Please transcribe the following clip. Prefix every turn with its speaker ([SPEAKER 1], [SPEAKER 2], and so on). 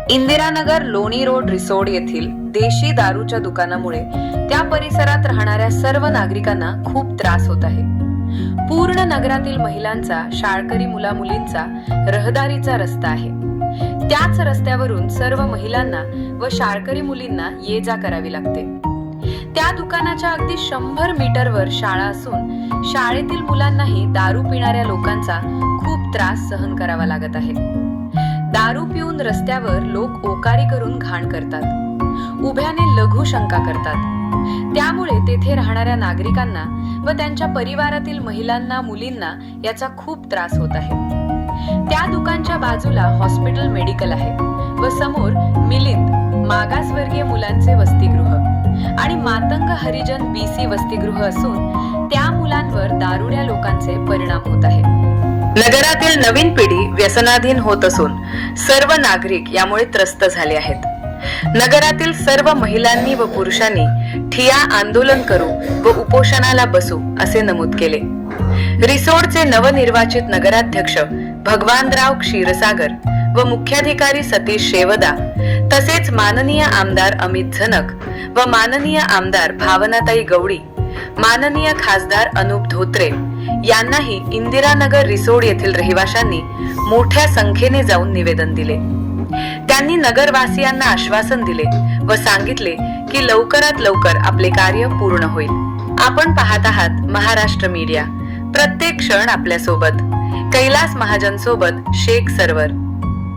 [SPEAKER 1] इंदिरानगर लोणी रोड रिसोड येथील देशी दारूच्या दुकानामुळे त्या परिसरात राहणाऱ्या सर्व नागरिकांना खूप त्रास होत आहे। पूर्ण नगरातील महिलांचा, शाळकरी मुला-मुलींचा रहदारीचा रस्ता आहे। त्याच रस्त्यावरून सर्व महिलांना व शाळकरी मुलींना ये-जा करावी लागते। त्या दुकानाच्या अगदी 100 मीटरवर शाळा असून शाळेतील मुलांनाही दारू पिणाऱ्या लोकांचा खूप त्रास सहन करावा लागत आहे। दारू पिऊन रस्त्यावर लोक ओकारी करून घाण करतात, उभ्याने लघु शंका करतात। त्यामुळे तेथे राहणाऱ्या नागरिकांना व त्यांच्या परिवारातील महिलांना, मुलींना याचा खूप त्रास होत आहे। त्या दुकानच्या बाजूला हॉस्पिटल मेडिकल आहे व समोर मिलिंद मागासवर्गीय मुलांचे वसतिगृह आणि मातंग हरिजन बीसी वसतिगृह असून त्या मुलांवर दारुड्या लोकांचे परिणाम होत आहे। नगरातील नवीन पिढी व्यसनाधीन होत असून सर्व नागरिक यामुळे त्रस्त झाले आहेत। नगरातील सर्व महिलांनी व पुरुषांनी ठिय्या आंदोलन करू व उपोषणाला बसू असे नमूद केले। रिसोडचे नवनिर्वाचित नगराध्यक्ष भगवानराव क्षीरसागर व मुख्याधिकारी सतीश शेवदा तसेच माननीय आमदार अमित झनक व माननीय आमदार भावनाताई गवडी, माननीय खासदार अनुप धोत्रे यांनाही इंदिरानगर रिसोड येथील रहिवाशांनी मोठ्या संख्येने जाऊन निवेदन दिले। त्यांनी नगरवासियांना आश्वासन दिले व सांगितले की लवकरात लवकर आपले कार्य पूर्ण होईल। आपण पाहत आहात महाराष्ट्र मीडिया, प्रत्येक क्षण आपल्या सोबत। कैलास महाजन सोबत शेख सरवर।